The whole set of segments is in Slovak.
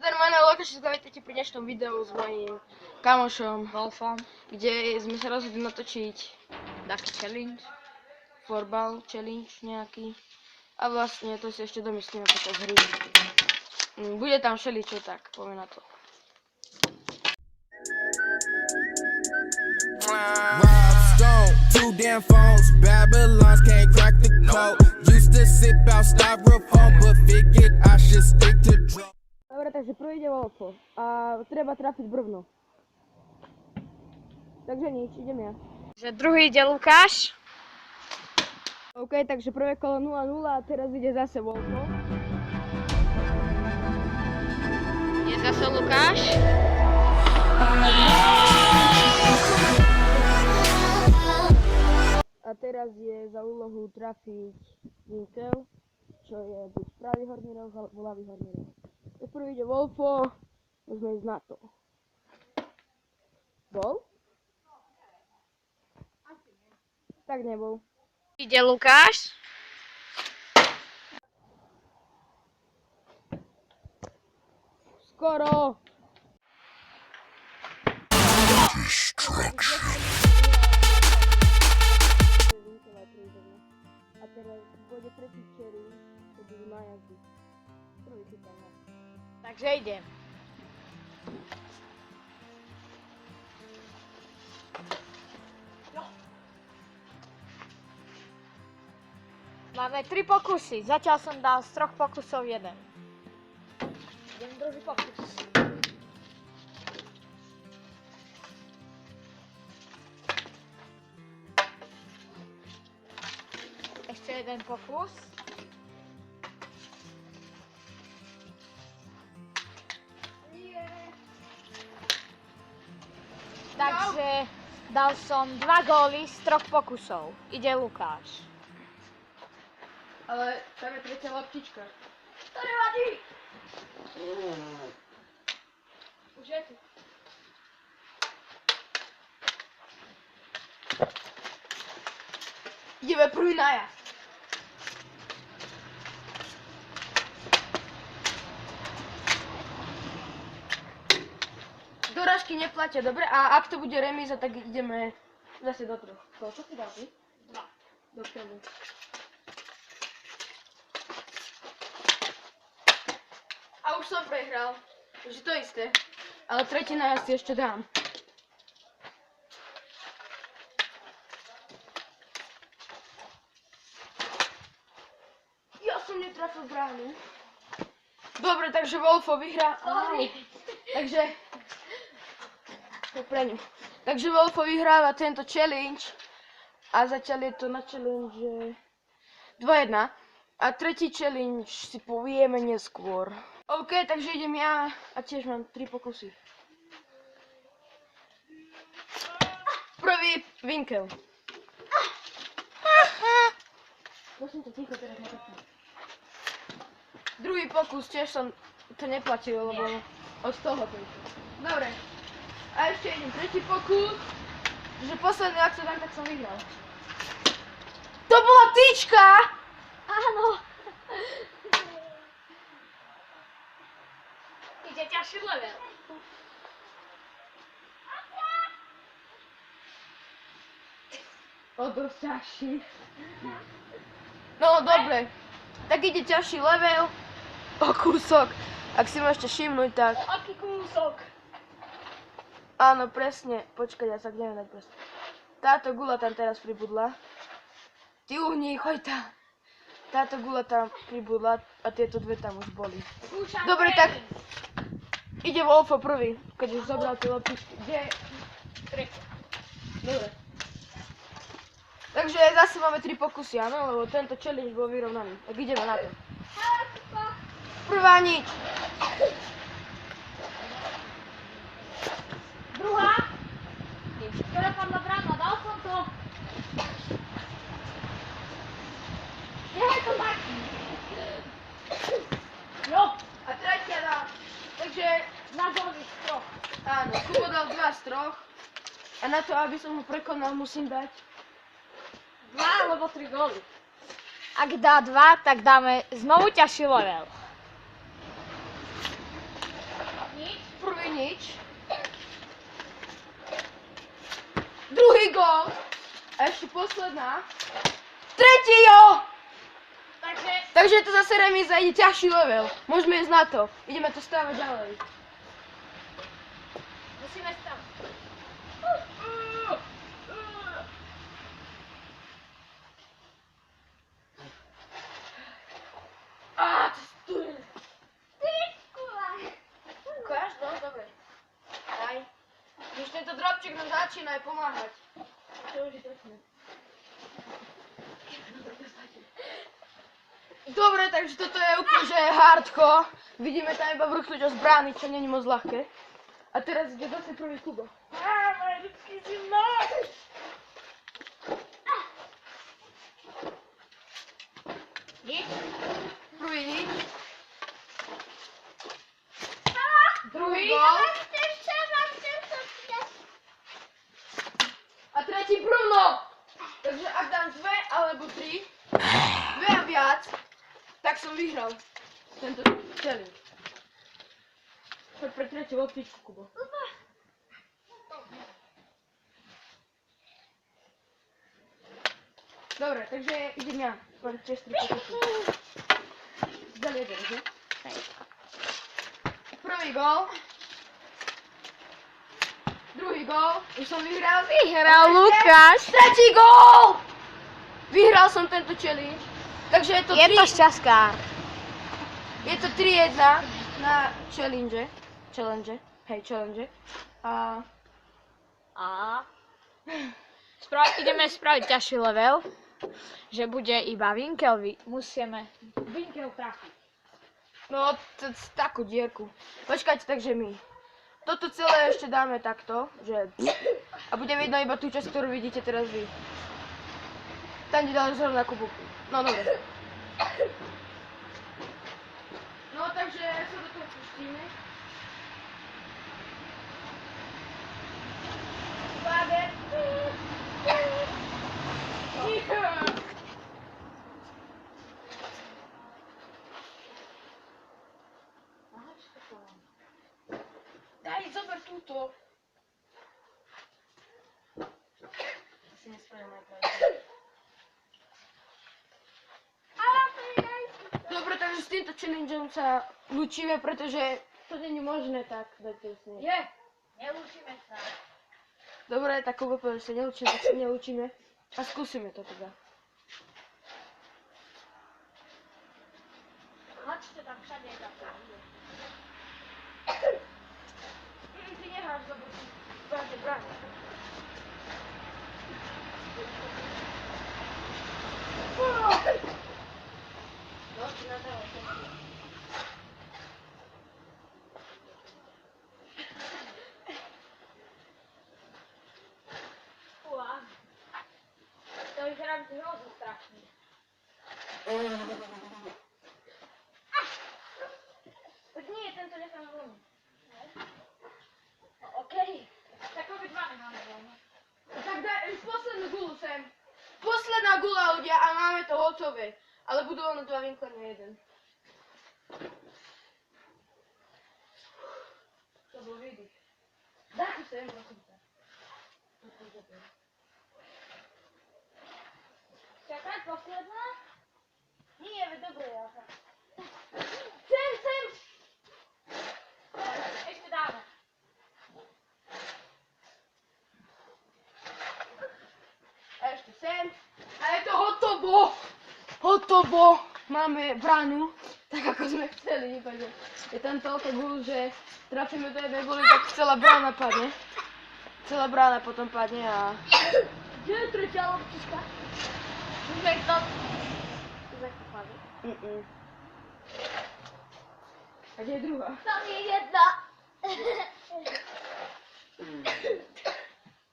ten Manuel Lukáš, zavítajte pri dnešnom videu s mojím kamošom Wolfom, kde sme sa rozhodli natočiť taký challenge. florbal challenge nejaký. A vlastne to si ešte domyslíme počas hry. Bude tam všeličo, tak poďme na to. Two damn phones, Babylons can't crack the code. Used to sip out styrofoam, but figured I should stick to drugs. Dobre, takže prvý ide Wolfo a treba trafiť brvno. Takže nič, idem ja. Že druhý ide Lukáš. OK, takže prvé kolo 0-0 a teraz ide zase Wolfo. Je zase Lukáš. A teraz je za úlohu trafiť Winkel, čo je buď pravý horný roh alebo ľavý horný roh. Tak prvý ide Wolfo, môžeme ísť na to. Bol? Tak nebol. Ide Lukáš. Skoro! A teraz bude tretí cherry, to bude na jazdy. Prvý chytá na. Takže idem. Máme 3 pokusy. Zatiaľ som dal z 3 pokusov 1. Idem druhý pokus. Ešte jeden pokus. Takže dal som 2 góly z 3 pokusov. Ide Lukáš. Ale tam je tretia loptička. To nevadí. Už je tu. Ideme prvý najazd. Dorážky neplatia, dobre? A ak to bude remíza, tak ideme zase do troch. Čo si dal ty? 2. Do keľu. A už som prehral. Takže to isté. Ale tretí najazd si ešte dám. Ja som netrafil bránu. Dobre, takže Wolfo vyhrá. Takže to je pre ňu. Takže Wolfo vyhráva tento challenge. A zatiaľ je to na challenge 2-1. A tretí challenge si povieme neskôr. OK, takže idem ja a tiež mám 3 pokusy. Prvý Winkel. Prosím ťa, ticho teraz netakne. Druhý pokus, tiež som to neplatil, lebo od toho to išlo. Dobre. A ešte idem tretí pokus. Že posledný, ak to dám, tak som vyhral. To bola tyčka! Áno. Ide ťažší level. O, dosť ťažší. No, dobre. Tak ide ťažší level. O kúsok. Ak si môžete všimnúť, tak... Aký kúsok? Áno, presne. Počkaj, ja sa kde dať presne. Táto gula tam teraz pribudla. Ty uhni, choď tam. Táto gula tam pribudla a tieto dve tam už boli. Dobre, tak ide Wolfo prvý, keď už zobral tie loptičky. Kde? Tretí. Dobre. Takže zase máme 3 pokusy, áno, lebo tento challenge bol vyrovnaný. Tak ideme na to. Prvá nič. Druhá. Ktorá padla brána, dal som to. Nechaj to tak. Jo. A tretia dá. Takže Na góly z 3. áno, Kubo dal 2 z 3. A na to, aby som ho prekonal, musím dať 2 alebo 3 góly. Ak dá 2, tak dáme znovu ťažší level. A ešte posledná. Tretí, jo! Takže je to zase remíza, ide ťažší level. Môžeme ísť na to. Ideme to stávať ďalej. Musíme stať. Á, to je studené. Ukáž? No, dobre. Daj. Už tento drobček nám začína aj pomáhať. To už je pekné. Dobre, takže toto je úplne, že hardko. Vidíme tam iba vrchluť z brány, čo není moc ľahké. A teraz ide zase prvý Kubo. Nič? Prvý nič. Druhý gol. A tretí Bruno. Takže ak dám 2 alebo 3, 2 a viac, tak som vyhral tento challenge. Poď pre tretiu loptičku, Kubo. Dobre, takže idem ja. Pán čestný pokusy. Zdal jeden, že? Prvý gól. Druhý gól. Už som vyhral. Vyhral Lukáš. Tretí gól! Vyhral som tento challenge. Takže je to Je 3... to šťastkár. Je to 3-1 na challenge. Hej, challenge. A... Ideme spraviť ťažší level, že bude iba Winkel. Musíme Winkel trafiť. No, takú dierku. Počkajte, takže my. Toto celé ešte dáme takto, že... A bude vidno iba tú časť, ktorú vidíte teraz vy. Tam, kde dal zrovna Kubu. No, dobre. No, takže sa do toho pustíme. Páder. Ticho. Daj, zober túto. Asi nespravím najprv. Dobre, takže s týmto challengeom sa lúčime, pretože to nie je možné tak dať presne. Je, nelúčime sa. Dobre, tak Kubo povedal, že sa nelúčime, tak sa nelúčime. A skúsime to teda. Tlačte tam všade je takto. Ty nehráš dobre, ty bráne. No, ty nadávaj. To vyzerá byť hrozne strašný. Tak nie, tento nechám voľný. Okej. Tak obidva nemáme voľno. Tak daj už poslednú gulu sem. Posledná gula, ľudia, a máme to hotové. Ale budú len 2 Winkle, nie 1. To bol výdych. Daj tu sem, prosím ťa. Čakaj, posledná? Nie, veď dobre, ja. Sem! Ešte dáme. A ešte sem. A je to hotovo! Hotovo! Máme bránu, tak ako sme chceli. Takže je tam toľko gul, že trafíme do jednej guly, tak celá brána padne. Celá brána potom padne a... Kde je tretia loptička? Môžeme ich tam... Zakúpali. A kde je druhá? Tam je jedna.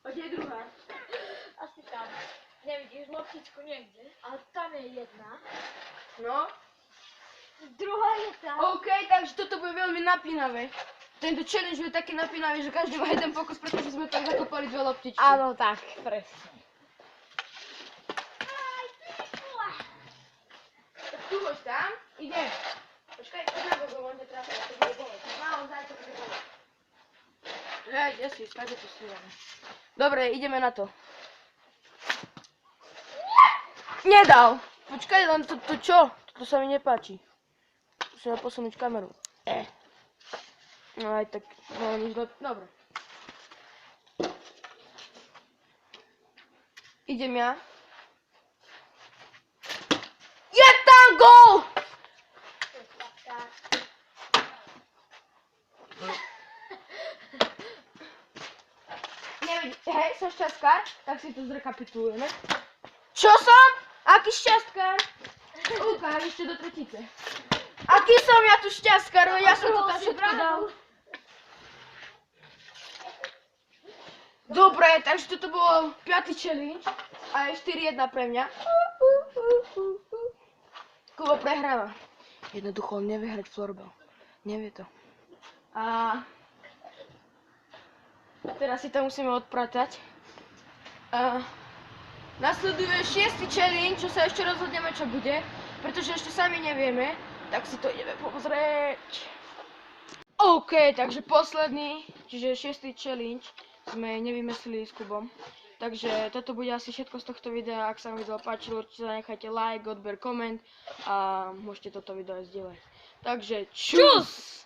A kde je druhá? Asi tam. Nevidíš loptičku niekde? Ale tam je jedna. No. Druhá je tam. OK, takže toto bude veľmi napínavé. Tento challenge bude taký napínavý, že každý má jeden pokus, pretože sme tam zakopali 2 loptičky. Áno, tak, presne. Tak tu hoď tam, ide. Počkaj, poď na Google, on ťa trafil, to bude boleť. Málo, daj to bude boleť. Hej, kde si, skade to snívané. Dobre, ideme na to. Nedal. Počkaj, len to čo? To sa mi nepáči. Musíme posunúť kameru. No aj tak, no nič dobre. Idem ja. Je tam gól! Hej, som šťastkár, tak si to zrekapitulujeme. Čo som? Aký šťastkár? Ukáž ešte do tretice. Aký som ja tu šťastkár? Ja som to tam všetko dal. Dobre, takže toto bolo 5. challenge a je 4-1 pre mňa. Kubo prehráva. Jednoducho on nevie hrať florbal. Nevie to. A teraz si to musíme odpratať. Nasleduje 6. challenge, čo sa ešte rozhodneme, čo bude. Pretože ešte sami nevieme, tak si to ideme pozrieť. OK, takže posledný, čiže 6. challenge sme nevymysleli s Kubom. Takže toto bude asi všetko z tohto videa. Ak sa vám video páčilo, určite zanechajte like, odber, koment a môžete toto video aj zdieľať. Takže čus!